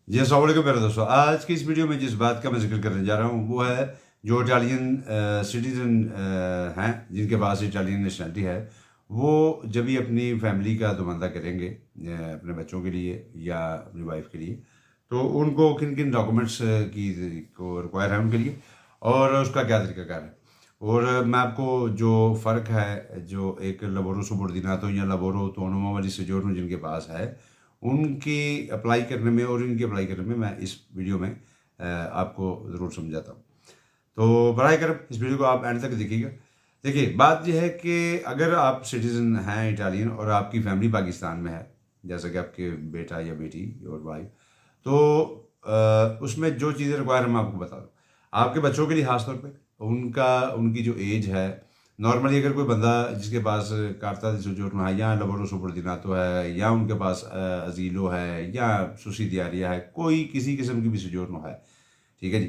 जी अस्सलाम वालेकुम मेरे दोस्तों। आज की इस वीडियो में जिस बात का मैं जिक्र करने जा रहा हूँ वो है जो इटालियन सिटीज़न हैं जिनके पास इटालियन नेशनलिटी है, वो जब भी अपनी फैमिली का नुमाइंदा करेंगे अपने बच्चों के लिए या अपनी वाइफ के लिए, तो उनको किन किन डॉक्यूमेंट्स की को रिक्वायर है उनके लिए और उसका क्या तरीकाकार है। और मैं आपको जो फ़र्क है जो एक लबोरो सुबोर्डिनातो या लबोरो ऑटोनोमो वाली सोजोर्नो जिनके पास है उनकी अप्लाई करने में और इनकी अप्लाई करने में मैं इस वीडियो में आपको ज़रूर समझाता हूँ। तो बराए करम इस वीडियो को आप एंड तक देखिएगा। देखिए बात यह है कि अगर आप सिटीज़न हैं इटालियन और आपकी फैमिली पाकिस्तान में है, जैसा कि आपके बेटा या बेटी और वाइफ, तो उसमें जो चीज़ें रिक्वायर है मैं आपको बता दूँ। आपके बच्चों के लिए खास तौर पे उनकी जो एज है, नॉर्मली अगर कोई बंदा जिसके पास कार्ता दी सोजोर्नो है या लबोरो सुबोर्डिनातो है या उनके पास अजीलो है या सुसिडियारिया है, कोई किसी किस्म की भी सोजोर्नो है, ठीक है जी,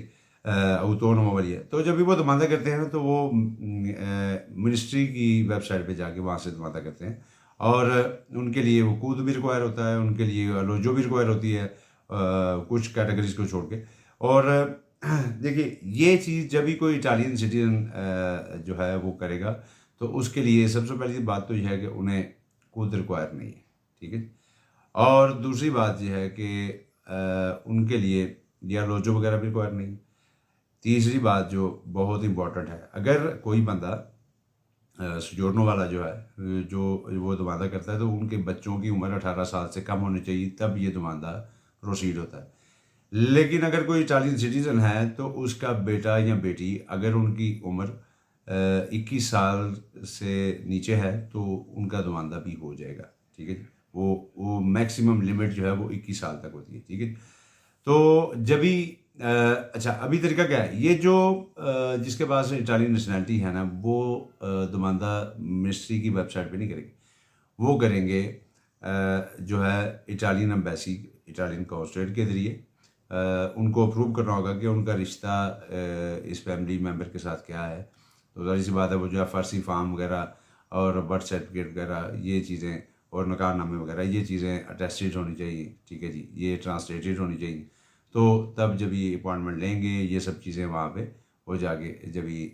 ऑटोनोमो वाली है, तो जब भी वो नुमाइंदा करते हैं तो वो मिनिस्ट्री की वेबसाइट पे जाके वहाँ से नुमाइंदा करते हैं और उनके लिए वो कूद भी रिक्वायर होता है, उनके लिए अलोजो भी रिक्वायर होती है कुछ कैटेगरीज को छोड़ के। और देखिए ये चीज़ जब भी कोई इटालियन सिटीजन जो है वो करेगा तो उसके लिए सबसे पहली बात तो यह है कि उन्हें खुद रिक्वायर नहीं है, ठीक है। और दूसरी बात यह है कि उनके लिए या लोजो वगैरह भी रिक्वायर नहीं है। तीसरी बात जो बहुत इंपॉर्टेंट है, अगर कोई बंदा सोजोर्नो वाला जो है जो वो नुमाइंदा करता है तो उनके बच्चों की उम्र 18 साल से कम होनी चाहिए, तब ये नुमाइंदा प्रोसीड होता है। लेकिन अगर कोई इटालियन सिटीजन है तो उसका बेटा या बेटी अगर उनकी उम्र 21 साल से नीचे है तो उनका नुमाइंदा भी हो जाएगा, ठीक है। वो मैक्सिमम लिमिट जो है वो 21 साल तक होती है, ठीक है। तो जब भी अच्छा अभी तरीका क्या है, ये जो जिसके पास इटालियन नेशनैलिटी है ना वो नुमाइंदा मिनिस्ट्री की वेबसाइट पे नहीं करेंगे, वो करेंगे जो है इटालियन एम्बेसी, इटालियन कॉन्सुलेट के ज़रिए। उनको अप्रूव करना होगा कि उनका रिश्ता इस फैमिली मेम्बर के साथ क्या है, तो ज़ाहिर सी बात है वो जो है फ़ारसी फार्म वगैरह और बर्थ सर्टिफिकेट वगैरह ये चीज़ें और मकाननामे वगैरह ये चीज़ें अटेस्टेड होनी चाहिए, ठीक है जी, ये ट्रांसलेटेड होनी चाहिए। तो तब जब ये अपॉइंटमेंट लेंगे ये सब चीज़ें वहाँ पे हो जाके जब ये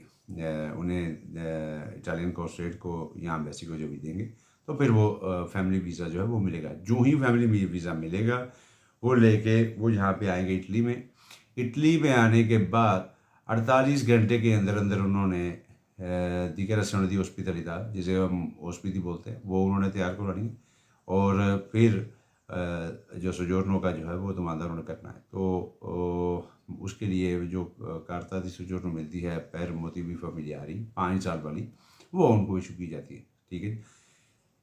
उन्हें इटालियन कॉन्सुलेट को या एम्बेसी को जब भी देंगे तो फिर वो फैमिली वीज़ा जो है वो मिलेगा। जो ही फैमिली वीज़ा मिलेगा वो लेके वो यहाँ पे आएंगे इटली में। इटली में आने के बाद 48 घंटे के अंदर अंदर उन्होंने दिक्रेज़िone di ospitalità जिसे हम ओस्पिटी बोलते हैं वो उन्होंने तैयार करवानी है और फिर जो सोजोर्नो का जो है वो नुमाइंदा उन्होंने करना है। तो उसके लिए जो कार्ता दी सोजोर्नो मिलती है per motivi familiari 5 साल वाली, वो उनको इशू की जाती है, ठीक है।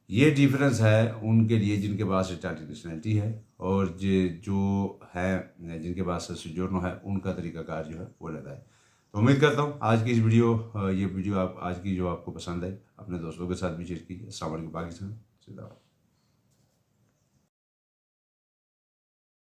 ये डिफरेंस है उनके लिए जिनके पास इटालियन नेशनैलिटी है और जो है जिनके पास सोजोर्नो है उनका तरीकाकार जो है वो अलग है। तो उम्मीद करता हूँ आज की इस वीडियो ये वीडियो आप आज की जो आपको पसंद है अपने दोस्तों के साथ भी शेयर कीजिए। अस्सलाम वालेकुम पाकिस्तान।